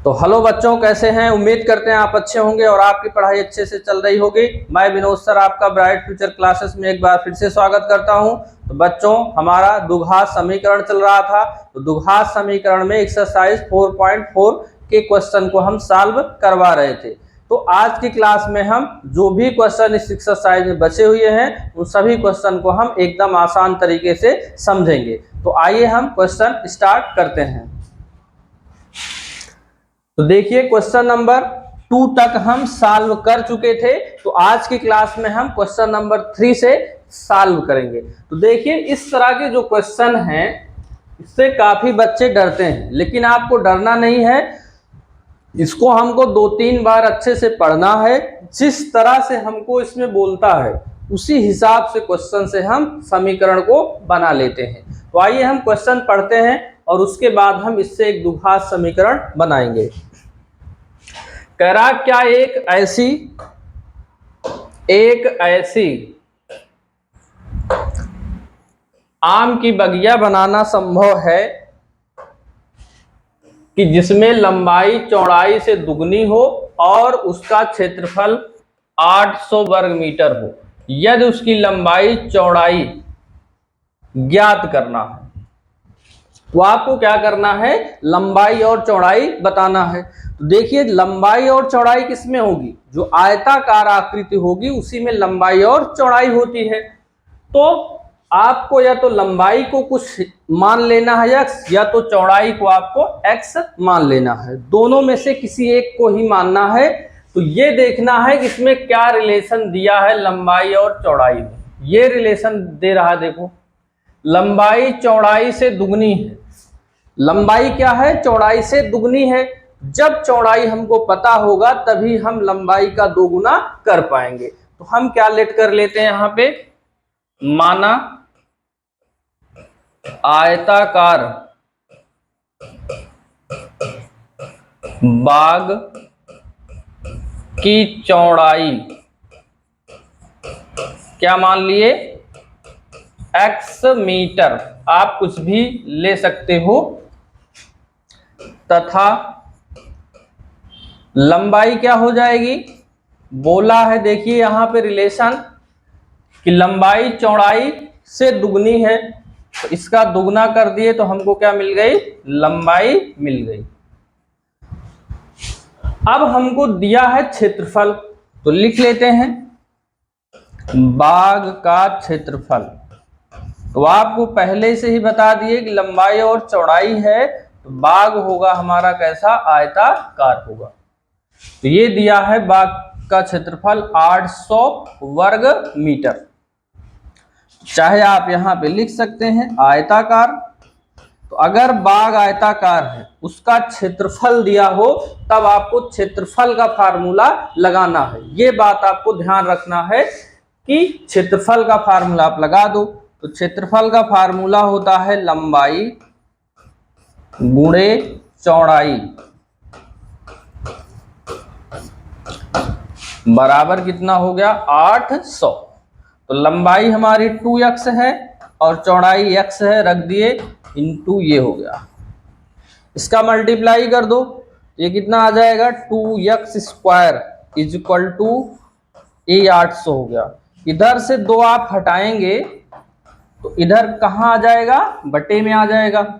तो हेलो बच्चों, कैसे हैं? उम्मीद करते हैं आप अच्छे होंगे और आपकी पढ़ाई अच्छे से चल रही होगी। मैं विनोद सर आपका ब्राइट फ्यूचर क्लासेस में एक बार फिर से स्वागत करता हूं। तो बच्चों, हमारा द्विघात समीकरण चल रहा था। तो द्विघात समीकरण में एक्सरसाइज 4.4 के क्वेश्चन को हम सॉल्व करवा रहे थे। तो आज की क्लास में हम जो भी क्वेश्चन इस एक्सरसाइज में बचे हुए हैं उन सभी क्वेश्चन को हम एकदम आसान तरीके से समझेंगे। तो आइए हम क्वेश्चन स्टार्ट करते हैं। तो देखिए, क्वेश्चन नंबर 2 तक हम सॉल्व कर चुके थे। तो आज की क्लास में हम क्वेश्चन नंबर 3 से सॉल्व करेंगे। तो देखिए, इस तरह के जो क्वेश्चन हैं इससे काफी बच्चे डरते हैं, लेकिन आपको डरना नहीं है। इसको हमको 2-3 बार अच्छे से पढ़ना है। जिस तरह से हमको इसमें बोलता है उसी हिसाब से क्वेश्चन से हम समीकरण को बना लेते हैं। तो आइए हम क्वेश्चन पढ़ते हैं और उसके बाद हम इससे एक द्विघात समीकरण बनाएंगे। कह रहा क्या एक ऐसी आम की बगिया बनाना संभव है कि जिसमें लंबाई चौड़ाई से दुगनी हो और उसका क्षेत्रफल 800 वर्ग मीटर हो, यदि उसकी लंबाई चौड़ाई ज्ञात करना है। तो आपको क्या करना है? लंबाई और चौड़ाई बताना है। तो देखिए, लंबाई और चौड़ाई किसमें होगी? जो आयताकार आकृति होगी उसी में लंबाई और चौड़ाई होती है। तो आपको या तो लंबाई को कुछ मान लेना है x, या तो चौड़ाई को आपको x मान लेना है। दोनों में से किसी एक को ही मानना है। तो ये देखना है कि इसमें क्या रिलेशन दिया है लंबाई और चौड़ाई में। ये रिलेशन दे रहा है, देखो, लंबाई चौड़ाई से दुगनी है। लंबाई क्या है? चौड़ाई से दुगनी है। जब चौड़ाई हमको पता होगा तभी हम लंबाई का दोगुना कर पाएंगे। तो हम क्या लेट कर लेते हैं यहाँ पे? माना आयताकार बाग की चौड़ाई क्या मान लिए? x metre. आप कुछ भी ले सकते हो। तथा लंबाई क्या हो जाएगी? बोला है, देखिए यहां पे रिलेशन कि लंबाई चौड़ाई से दुगनी है। तो इसका दुगना कर दिए तो हमको क्या मिल गई? लंबाई मिल गई। अब हमको दिया है क्षेत्रफल, तो लिख लेते हैं बाग का क्षेत्रफल। तो आपको पहले से ही बता दिए कि लंबाई और चौड़ाई है तो बाग होगा हमारा कैसा? आयताकार होगा। तो ये दिया है बाग का क्षेत्रफल 800 वर्ग मीटर। चाहे आप यहां पे लिख सकते हैं आयताकार। तो अगर बाग आयताकार है, उसका क्षेत्रफल दिया हो, तब आपको क्षेत्रफल का फार्मूला लगाना है। ये बात आपको ध्यान रखना है कि क्षेत्रफल का फार्मूला आप लगा दो। तो क्षेत्रफल का फार्मूला होता है लंबाई गुणे चौड़ाई बराबर कितना हो गया? 800। तो लंबाई हमारी 2x है और चौड़ाई x है, रख दिए, इंटू ये हो गया। इसका मल्टीप्लाई कर दो, ये कितना आ जाएगा? 2x square is equal to ये 800 हो गया। इधर से 2 आप हटाएंगे तो इधर कहाँ आ जाएगा? बटे में आ जाएगा।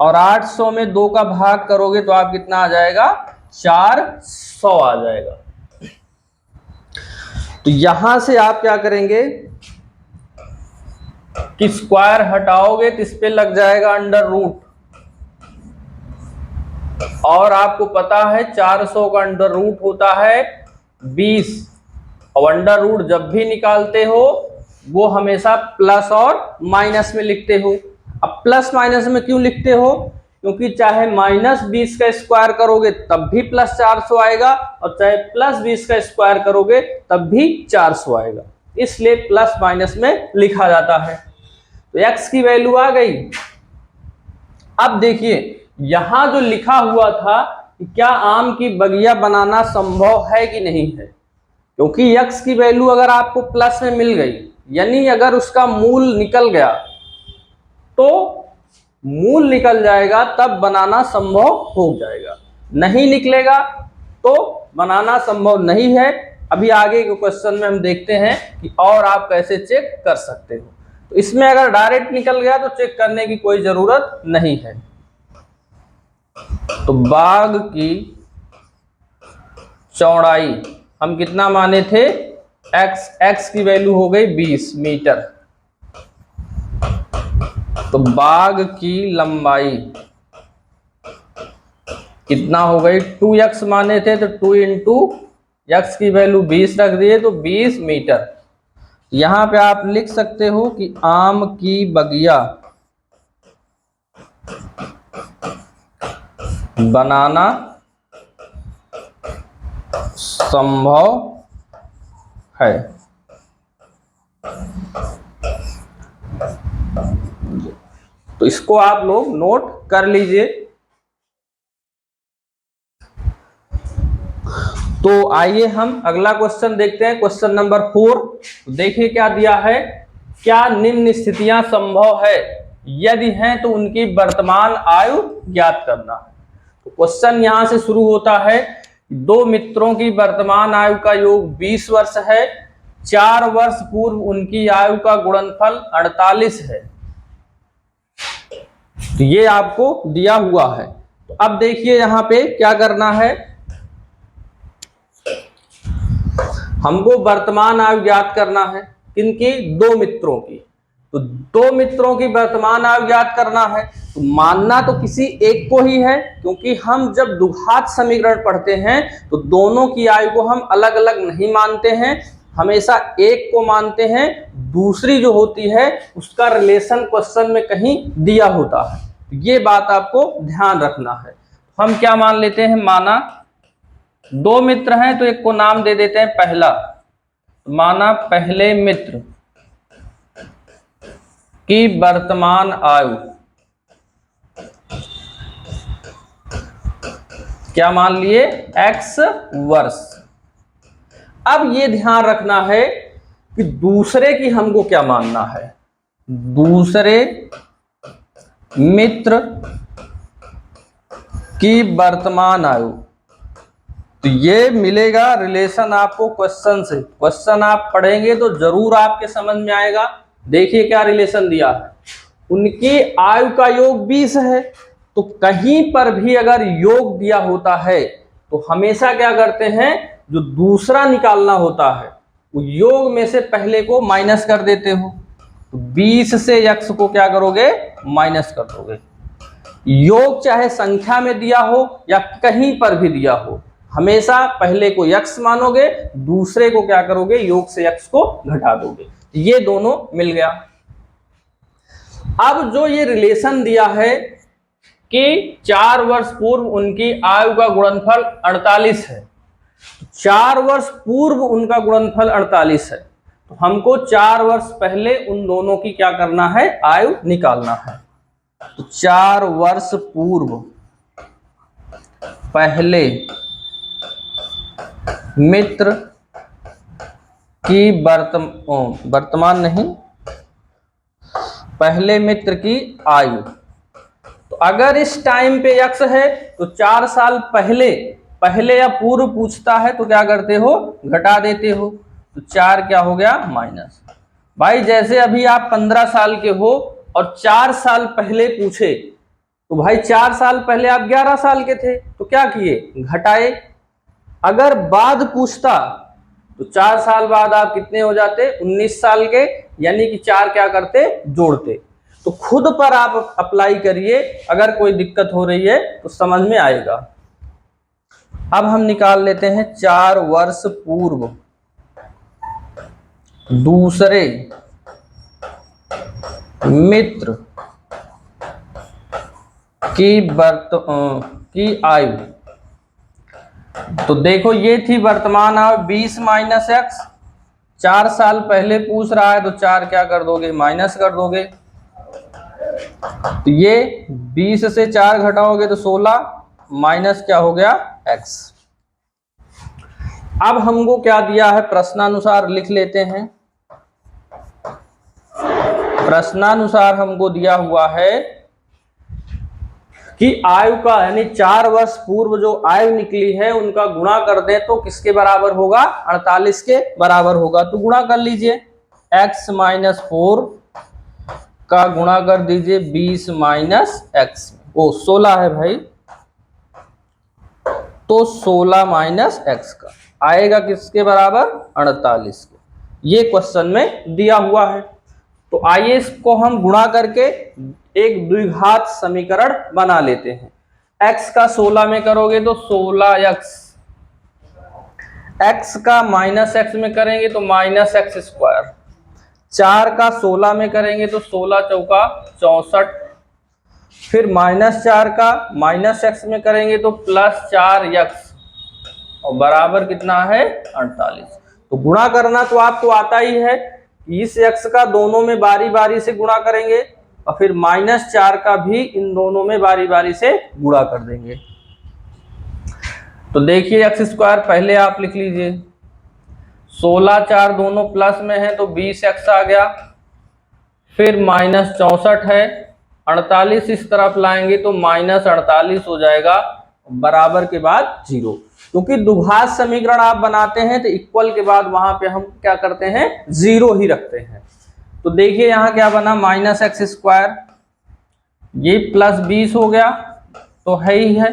और 800 में 2 का भाग करोगे तो आप कितना आ जाएगा? 400 आ जाएगा। तो यहां से आप क्या करेंगे कि स्क्वायर हटाओगे तो इस पे लग जाएगा अंडर रूट। और आपको पता है 400 का अंडर रूट होता है 20। और अंडर रूट जब भी निकालते हो वो हमेशा प्लस और माइनस में लिखते हो। अब प्लस माइनस में क्यों लिखते हो? क्योंकि चाहे -20 का स्क्वायर करोगे तब भी प्लस 400 आएगा, और चाहे +20 का स्क्वायर करोगे तब भी 400 आएगा। इसलिए प्लस माइनस में लिखा जाता है। तो x की वैल्यू आ गई। अब देखिए, यहां जो लिखा हुआ था कि क्या आम की बगिया बनाना संभव है कि नहीं है, क्योंकि x की वैल्यू अगर आपको प्लस में मिल गई, यानी अगर उसका मूल निकल गया, तो मूल निकल जाएगा तब बनाना संभव हो जाएगा। नहीं निकलेगा तो बनाना संभव नहीं है। अभी आगे के क्वेश्चन में हम देखते हैं कि और आप कैसे चेक कर सकते हो। तो इसमें अगर डायरेक्ट निकल गया तो चेक करने की कोई जरूरत नहीं है। तो बाग की चौड़ाई हम कितना माने थे, x की वैल्यू हो गई 20 मीटर। तो बाग की लंबाई कितना हो गई, 2x माने थे तो 2 इंटू x की वैल्यू 20 रख दिए तो 20 मीटर। यहां पे आप लिख सकते हो कि आम की बगिया बनाना संभव है। तो इसको आप लोग नोट कर लीजिए। तो आइए हम अगला क्वेश्चन देखते हैं, क्वेश्चन नंबर 4। देखिए क्या दिया है, क्या निम्न स्थितियां संभव है, यदि हैं तो उनकी वर्तमान आयु ज्ञात करना है। तो क्वेश्चन यहां से शुरू होता है, दो मित्रों की वर्तमान आयु का योग 20 वर्ष है, 4 वर्ष पूर्व उनकी आयु का गुणनफल 48 है। तो ये आपको दिया हुआ है। तो अब देखिए यहां पे क्या करना है, हमको वर्तमान आयु ज्ञात करना है किनकी, दो मित्रों की। तो दो मित्रों की वर्तमान आयु ज्ञात करना है तो मानना तो किसी एक को ही है, क्योंकि हम जब द्विघात समीकरण पढ़ते हैं तो दोनों की आयु को हम अलग अलग नहीं मानते हैं, हमेशा एक को मानते हैं, दूसरी जो होती है उसका रिलेशन क्वेश्चन में कहीं दिया होता है। ये बात आपको ध्यान रखना है। हम क्या मान लेते हैं, माना दो मित्र हैं तो एक को नाम दे देते हैं पहला, माना पहले मित्र की वर्तमान आयु क्या मान लिए, x वर्ष। अब ये ध्यान रखना है कि दूसरे की हमको क्या मानना है, दूसरे मित्र की वर्तमान आयु। तो ये मिलेगा रिलेशन आपको क्वेश्चन से, क्वेश्चन आप पढ़ेंगे तो जरूर आपके समझ में आएगा। देखिए क्या रिलेशन दिया है, उनकी आयु का योग 20 है, तो कहीं पर भी अगर योग दिया होता है तो हमेशा क्या करते हैं, जो दूसरा निकालना होता है वो योग में से पहले को माइनस कर देते हो। तो 20 से x को क्या करोगे, माइनस कर दोगे। योग चाहे संख्या में दिया हो या कहीं पर भी दिया हो, हमेशा पहले को x मानोगे, दूसरे को क्या करोगे, योग से x को घटा दोगे। ये दोनों मिल गया। अब जो ये रिलेशन दिया है कि 4 वर्ष पूर्व उनकी आयु का गुणनफल 48 है, 4 वर्ष पूर्व उनका गुणनफल 48 है, तो हमको 4 वर्ष पहले उन दोनों की क्या करना है, आयु निकालना है। तो 4 वर्ष पूर्व पहले मित्र की वर्तमान नहीं, पहले मित्र की आयु। तो अगर इस टाइम पे x है तो 4 साल पहले या पूर्व पूछता है तो क्या करते हो, घटा देते हो। तो 4 क्या हो गया, माइनस। भाई जैसे अभी आप 15 साल के हो और 4 साल पहले पूछे तो भाई 4 साल पहले आप 11 साल के थे तो क्या किए, घटाए। अगर बाद पूछता तो 4 साल बाद आप कितने हो जाते, 19 साल के, यानी कि 4 क्या करते, जोड़ते। तो खुद पर आप अप्लाई करिए, अगर कोई दिक्कत हो रही है तो समझ में आएगा। अब हम निकाल लेते हैं 4 वर्ष पूर्व दूसरे मित्र की आयु। तो देखो ये थी वर्तमान आयु 20 माइनस x, 4 साल पहले पूछ रहा है तो 4 क्या कर दोगे, माइनस कर दोगे। तो ये 20 से 4 घटाओगे तो 16 माइनस क्या हो गया, x। अब हमको क्या दिया है, प्रश्नानुसार लिख लेते हैं। प्रश्नानुसार हमको दिया हुआ है कि आयु का यानी 4 वर्ष पूर्व जो आयु निकली है उनका गुणा कर दें तो किसके बराबर होगा, 48 के बराबर होगा। तो गुणा कर लीजिए, x - 4 का गुणा कर दीजिए 20 - x, वो 16 है भाई, तो 16 - x का आएगा किसके बराबर, 48 के। ये क्वेश्चन में दिया हुआ है। तो आइए इसको हम गुणा करके एक द्विघात समीकरण बना लेते हैं। x का 16 में करोगे तो 16x, x का -x में करेंगे तो -x², 4 का 16 में करेंगे तो 16 चौका 64, फिर -4 का -x में करेंगे तो +4x, और बराबर कितना है, 48। तो गुणा करना तो आपको आता ही है, इस x का दोनों में बारी बारी से गुणा करेंगे और फिर -4 का भी इन दोनों में बारी बारी से गुणा कर देंगे। तो देखिए x² पहले आप लिख लीजिए, 16 4 दोनों प्लस में है तो 20x आ गया, फिर -64 है, 48 इस तरफ लाएंगे तो -48 हो जाएगा, बराबर के बाद 0। क्योंकि द्विघात समीकरण आप बनाते हैं तो इक्वल के बाद वहां पे हम क्या करते हैं, 0 ही रखते हैं। तो देखिए यहाँ क्या बना, -x², ये +20 हो गया तो है ही है,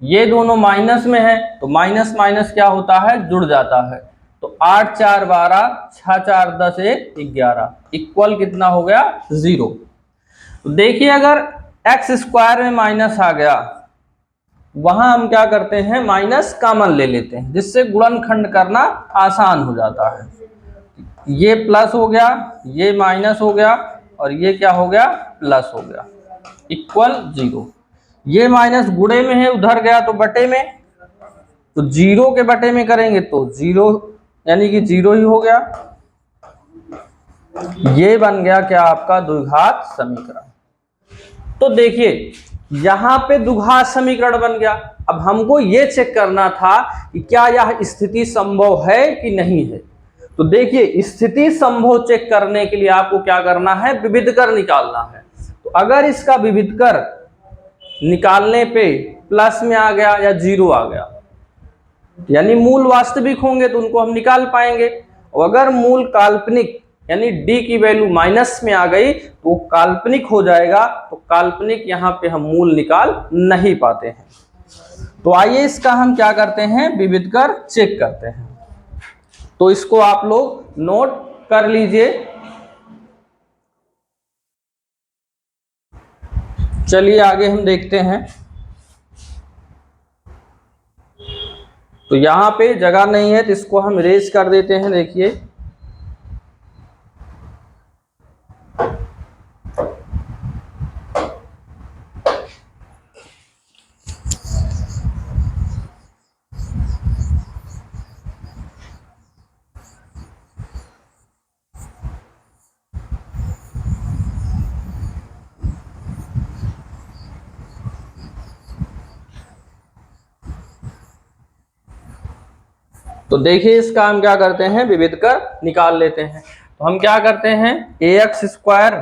ये दोनों माइनस में है तो माइनस माइनस क्या होता है, जुड़ जाता है। तो 8 4 12, 6 4 10, 1 11, इक्वल कितना हो गया, 0। तो देखिए अगर x² में माइनस आ गया, वहां हम क्या करते हैं, माइनस कॉमन ले लेते हैं, जिससे गुणनखंड करना आसान हो जाता है। ये प्लस हो गया, ये माइनस हो गया, और ये क्या हो गया, प्लस हो गया, इक्वल 0। ये माइनस गुणे में है, उधर गया तो बटे में, तो 0 के बटे में करेंगे तो 0 यानी कि 0 ही हो गया। ये बन गया क्या आपका द्विघात समीकरण। तो देखिए यहां पे द्विघात समीकरण बन गया। अब हमको ये चेक करना था कि क्या यह स्थिति संभव है कि नहीं है। तो देखिए स्थिति संभव चेक करने के लिए आपको क्या करना है, विविधकर निकालना है। तो अगर इसका विविधकर निकालने पे प्लस में आ गया या 0 आ गया, यानी मूल वास्तविक होंगे तो उनको हम निकाल पाएंगे, और अगर मूल काल्पनिक यानी d की वैल्यू माइनस में आ गई तो वो काल्पनिक हो जाएगा। तो काल्पनिक यहाँ पे हम मूल निकाल नहीं पाते हैं। तो आइए इसका हम क्या करते हैं, विविधकर चेक करते हैं। तो इसको आप लोग नोट कर लीजिए। चलिए आगे हम देखते हैं। तो यहां पे जगह नहीं है तो इसको हम इरेज कर देते हैं। देखिए तो देखिए इसका हम क्या करते हैं, विविधकर निकाल लेते हैं। तो हम क्या करते हैं, ax²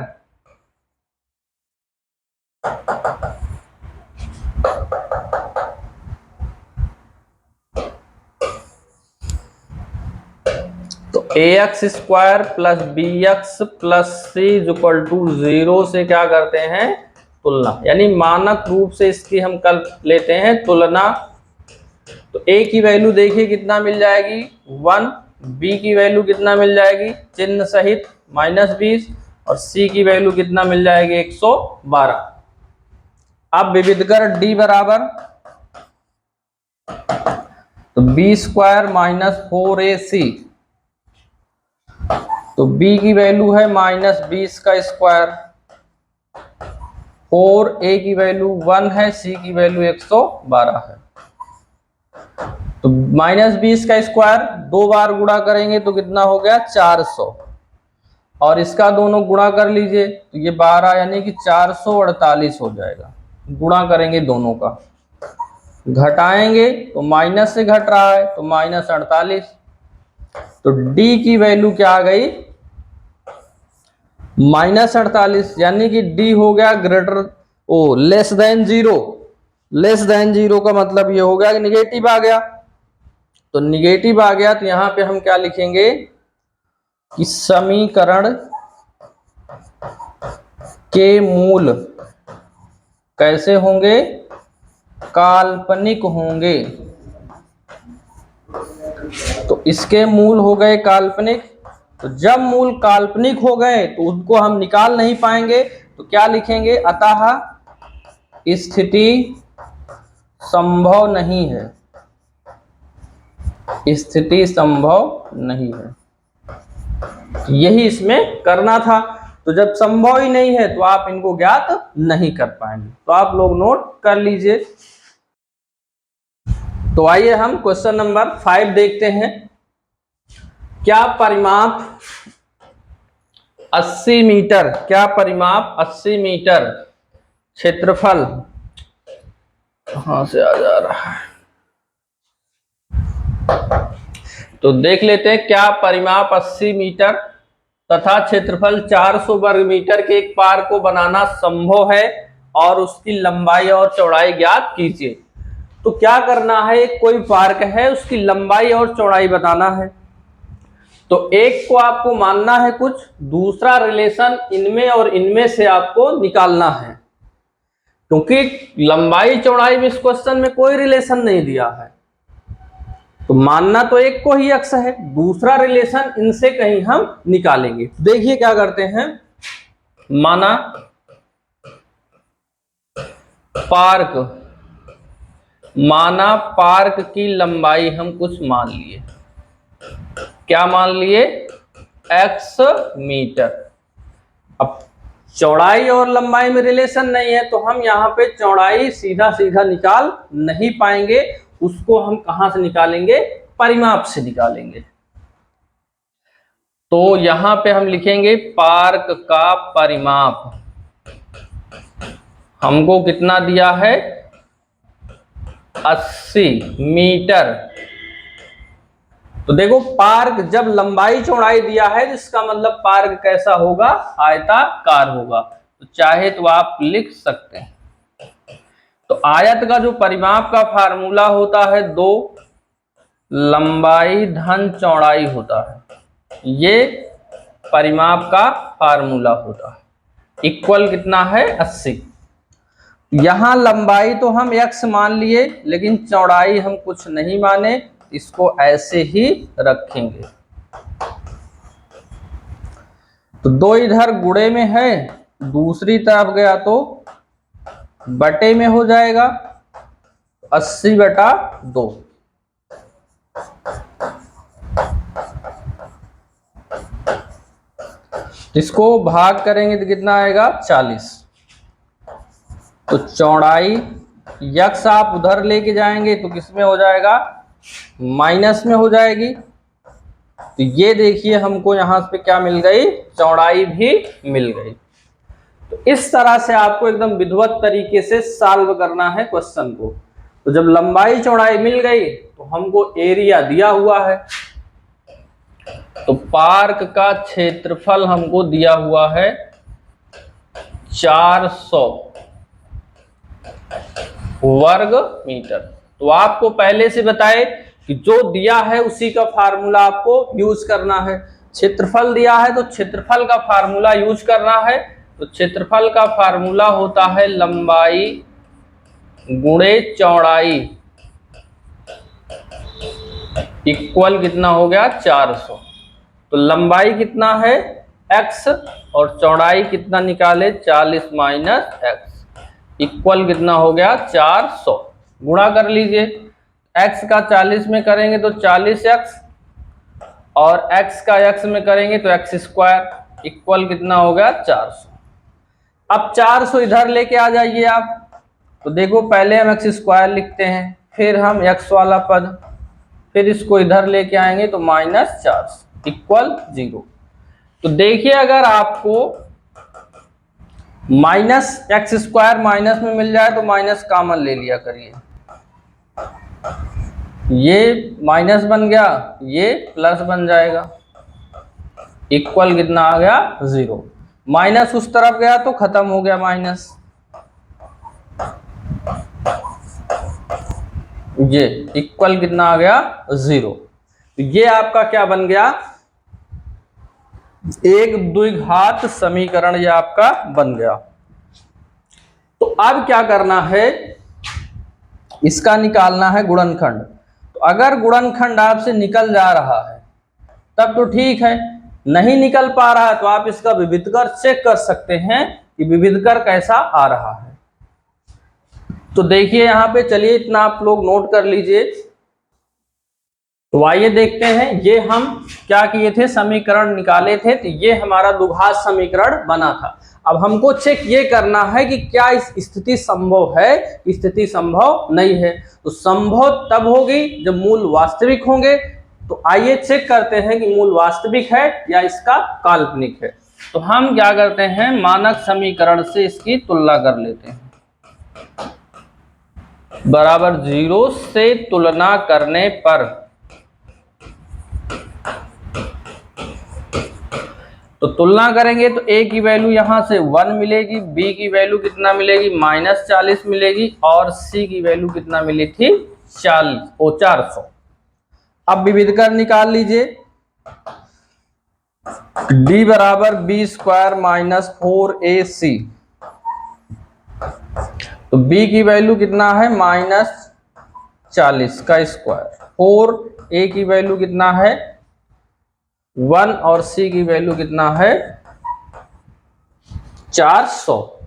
तो ax² plus bx plus c equal to 0 से क्या करते हैं, तुलना, यानी मानक रूप से इसकी हम कर लेते हैं तुलना। तो a की वैल्यू देखिए कितना मिल जाएगी, 1, b की वैल्यू कितना मिल जाएगी चिन्ह सहित -20, और c की वैल्यू कितना मिल जाएगी 112। अब विविधकर d बराबर, तो b² - 4ac, तो b की वैल्यू है -20 का स्क्वायर, 4a की वैल्यू 1 है, c की वैल्यू 112 है। तो -20 का स्क्वायर 2 बार गुणा करेंगे तो कितना हो गया, 400, और इसका दोनों गुणा कर लीजिए तो ये 12 यानी कि 448 हो जाएगा। गुणा करेंगे दोनों का, घटाएंगे तो माइनस से घट रहा है तो -48। तो d की वैल्यू क्या आ गई, -48, यानी कि d हो गया लेस देन 0। लेस देन 0 का मतलब ये हो गया कि निगेटिव आ गया। तो निगेटिव आ गया तो यहां पे हम क्या लिखेंगे कि समीकरण के मूल कैसे होंगे, काल्पनिक होंगे। तो इसके मूल हो गए काल्पनिक। तो जब मूल काल्पनिक हो गए तो उनको हम निकाल नहीं पाएंगे, तो क्या लिखेंगे, अतः स्थिति संभव नहीं है, स्थिति संभव नहीं है। यही इसमें करना था। तो जब संभव ही नहीं है तो आप इनको ज्ञात नहीं कर पाएंगे। तो आप लोग नोट कर लीजिए। तो आइए हम क्वेश्चन नंबर 5 देखते हैं। क्या परिमाप 80 मीटर, क्या परिमाप 80 मीटर क्षेत्रफल, कहां से आ जा रहा है, तो देख लेते हैं। क्या परिमाप 80 मीटर तथा क्षेत्रफल 400 वर्ग मीटर के एक पार्क को बनाना संभव है और उसकी लंबाई और चौड़ाई ज्ञात कीजिए। तो क्या करना है, एक कोई पार्क है, उसकी लंबाई और चौड़ाई बताना है। तो एक को आपको मानना है कुछ, दूसरा रिलेशन इनमें और इनमें से आपको निकालना है, क्योंकि लंबाई चौड़ाई में इस क्वेश्चन में कोई रिलेशन नहीं दिया है। तो मानना तो एक को ही अक्स है, दूसरा रिलेशन इनसे कहीं हम निकालेंगे। देखिए क्या करते हैं। माना पार्क की लंबाई हम कुछ मान लिए, क्या मान लिए, x मीटर। अब चौड़ाई और लंबाई में रिलेशन नहीं है तो हम यहाँ पे चौड़ाई सीधा सीधा निकाल नहीं पाएंगे, उसको हम कहां से निकालेंगे, परिमाप से निकालेंगे। तो यहां पे हम लिखेंगे पार्क का परिमाप हमको कितना दिया है, 80 मीटर। तो देखो पार्क जब लंबाई चौड़ाई दिया है तो इसका मतलब पार्क कैसा होगा, आयताकार होगा। तो चाहे तो आप लिख सकते हैं। तो आयत का जो परिमाप का फार्मूला होता है 2 लंबाई धन चौड़ाई होता है, ये परिमाप का फार्मूला होता है। इक्वल कितना है, 80। यहां लंबाई तो हम x मान लिए, लेकिन चौड़ाई हम कुछ नहीं माने, इसको ऐसे ही रखेंगे। तो 2 इधर गुणे में है, दूसरी तरफ गया तो बटे में हो जाएगा, 80/2। इसको भाग करेंगे तो कितना आएगा, 40। तो चौड़ाई यक्स आप उधर लेके जाएंगे तो किसमें हो जाएगा, माइनस में हो जाएगी। तो ये देखिए हमको यहां पे क्या मिल गई, चौड़ाई भी मिल गई। तो इस तरह से आपको एकदम विधिवत तरीके से सॉल्व करना है क्वेश्चन को। तो जब लंबाई चौड़ाई मिल गई तो हमको एरिया दिया हुआ है। तो पार्क का क्षेत्रफल हमको दिया हुआ है 400 वर्ग मीटर। तो आपको पहले से बताए कि जो दिया है उसी का फार्मूला आपको यूज करना है। क्षेत्रफल दिया है तो क्षेत्रफल का फार्मूला यूज करना है। तो क्षेत्रफल का फार्मूला होता है लंबाई गुणे चौड़ाई इक्वल कितना हो गया, 400। तो लंबाई कितना है x और चौड़ाई कितना निकाले, 40 माइनस x इक्वल कितना हो गया, 400। गुणा कर लीजिए, x का 40 में करेंगे तो 40x और x का x में करेंगे तो x² इक्वल कितना हो गया, 400। अब 400 इधर लेके आ जाइए आप। तो देखो पहले हम x² लिखते हैं, फिर हम x वाला पद, फिर इसको इधर लेके आएंगे तो -400 इक्वल 0। तो देखिए अगर आपको -x² माइनस में मिल जाए तो माइनस कॉमन ले लिया करिए, ये माइनस बन गया, ये प्लस बन जाएगा, इक्वल कितना आ गया, 0। माइनस उस तरफ गया तो खत्म हो गया माइनस। ये इक्वल कितना आ गया 0। तो ये आपका क्या बन गया, एक द्विघात समीकरण ये आपका बन गया। तो अब क्या करना है, इसका निकालना है गुणनखंड। तो अगर गुणनखंड आपसे निकल जा रहा है तब तो ठीक है, नहीं निकल पा रहा है तो आप इसका विविधकर चेक कर सकते हैं कि विविधकर कैसा आ रहा है। तो देखिए यहाँ पे, चलिए इतना आप लोग नोट कर लीजिए। तो आइए देखते हैं, ये हम क्या किए थे, समीकरण निकाले थे, तो ये हमारा द्विघात समीकरण बना था। अब हमको चेक ये करना है कि क्या इस स्थिति संभव है, स्थिति संभव नहीं है। तो संभव तब होगी जब मूल वास्तविक होंगे। तो आइए चेक करते हैं कि मूल वास्तविक है या इसका काल्पनिक है। तो हम क्या करते हैं, मानक समीकरण से इसकी तुलना कर लेते हैं। बराबर 0 से तुलना करने पर, तो तुलना करेंगे तो a की वैल्यू यहां से 1 मिलेगी, b की वैल्यू कितना मिलेगी -40 मिलेगी, और c की वैल्यू कितना मिली थी 400। अब विविधकर निकाल लीजिए, d बराबर b² -4ac। तो b की वैल्यू कितना है -40 का स्क्वायर, 4a की वैल्यू कितना है 1, और c की वैल्यू कितना है 400।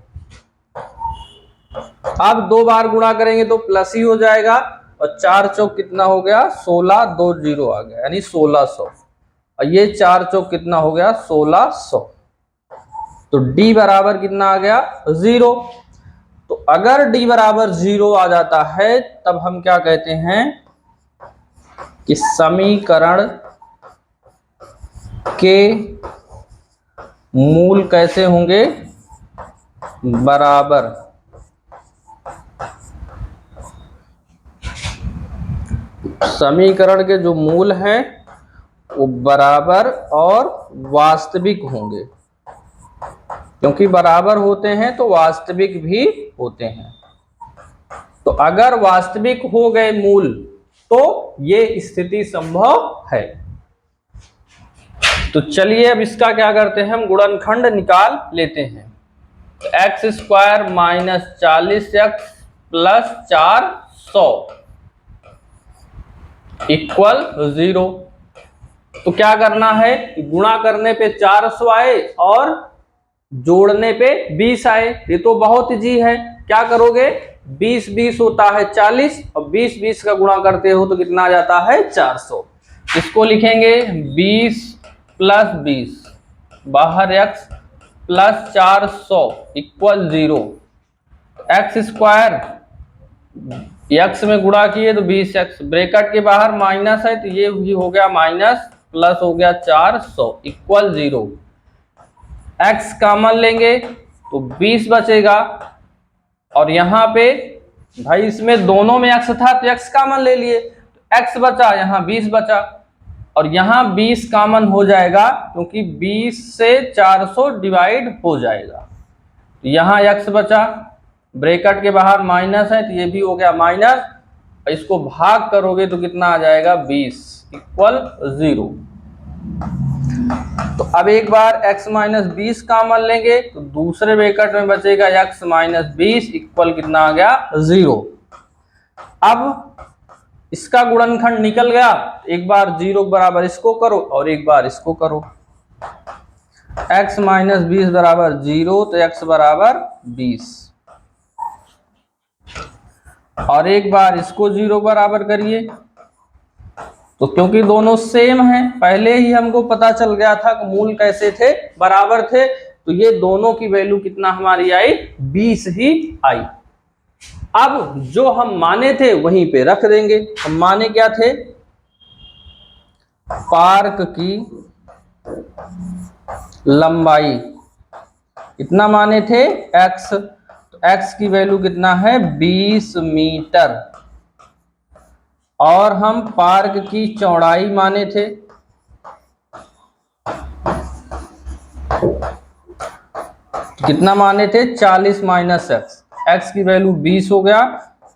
अब 2 बार गुणा करेंगे तो प्लस ही हो जाएगा, और 4 चौक कितना हो गया 16, 2 0 आ गया यानी 1600, और ये 4 चौक कितना हो गया 1600। तो d बराबर कितना आ गया 0। तो अगर d बराबर 0 आ जाता है तब हम क्या कहते हैं कि समीकरण के मूल कैसे होंगे, बराबर। समीकरण के जो मूल हैं वो बराबर और वास्तविक होंगे, क्योंकि बराबर होते हैं तो वास्तविक भी होते हैं। तो अगर वास्तविक हो गए मूल तो ये स्थिति संभव है। तो चलिए अब इसका क्या करते हैं, हम गुणनखंड निकाल लेते हैं। तो x² -40x + 400 इक्वल 0। तो क्या करना है, गुणा करने पे 400 आए और जोड़ने पे 20 आए, ये तो बहुत इजी है। क्या करोगे, 20 20 होता है 40, और 20 20 का गुणा करते हो तो कितना आ जाता है 400। इसको लिखेंगे 20 + 20 बाहर x + 400 इक्वल 0। x² x में गुणा किए तो 20x, ब्रैकेट के बाहर माइनस है तो ये भी हो गया माइनस, प्लस हो गया 400 इक्वल 0। x कॉमन लेंगे तो 20 बचेगा, और यहाँ पे भाई इसमें दोनों में x था तो x कॉमन ले लिए, तो x बचा, यहाँ 20 बचा, और यहाँ 20 कॉमन हो जाएगा क्योंकि 20 से 400 डिवाइड हो जाएगा। तो यहाँ x बचा, ब्रैकेट के बाहर माइनस है तो ये भी हो गया माइनस, इसको भाग करोगे तो कितना आ जाएगा 20 इक्वल 0। तो अब एक बार x - 20 कॉमन लेंगे तो दूसरे ब्रैकेट में बचेगा x - 20 इक्वल कितना आ गया 0। अब इसका गुणनखंड निकल गया, एक बार 0 बराबर इसको करो और एक बार इसको करो। x - 20 बराबर 0 तो x बराबर 20, और एक बार इसको 0 बराबर करिए। तो क्योंकि दोनों सेम हैं, पहले ही हमको पता चल गया था कि मूल कैसे थे, बराबर थे, तो ये दोनों की वैल्यू कितना हमारी आई 20 ही आई। अब जो हम माने थे वहीं पे रख देंगे। हम माने क्या थे, पार्क की लंबाई कितना माने थे x, तो x की वैल्यू कितना है 20 मीटर, और हम पार्क की चौड़ाई माने थे कितना माने थे 40 - x, x की वैल्यू 20 हो गया,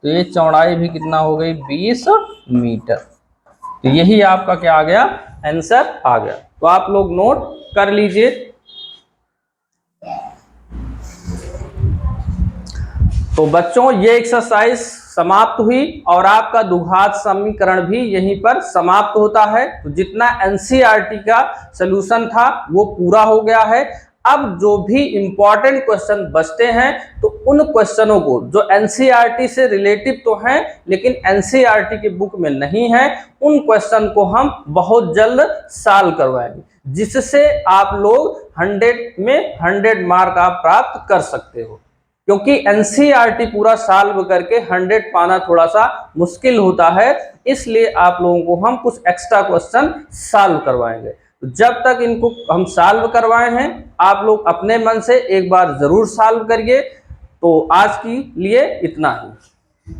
तो ये चौड़ाई भी कितना हो गई 20 मीटर। तो यही आपका क्या आ गया, आंसर आ गया। तो आप लोग नोट कर लीजिए। तो बच्चों ये एक्सरसाइज समाप्त हुई और आपका द्विघात समीकरण भी यहीं पर समाप्त होता है। तो जितना एनसीईआरटी का सलूशन था वो पूरा हो गया है। अब जो भी इंपॉर्टेंट क्वेश्चन बचते हैं तो उन क्वेश्चनों को जो एनसीईआरटी से रिलेटिव तो हैं लेकिन एनसीईआरटी की बुक में नहीं है, उन क्वेश्चन को हम बहुत जल्द सॉल्व करवाएंगे, जिससे आप लोग 100 में 100 मार्क आप प्राप्त कर सकते हो। क्योंकि एनसीईआरटी पूरा सॉल्व करके 100 पाना थोड़ा सा मुश्किल होता है, इसलिए आप लोगों को हम कुछ एक्स्ट्रा क्वेश्चन सॉल्व करवाएंगे। जब तक इनको हम सॉल्व करवाए हैं आप लोग अपने मन से एक बार जरूर सॉल्व करिए। तो आज के लिए इतना ही।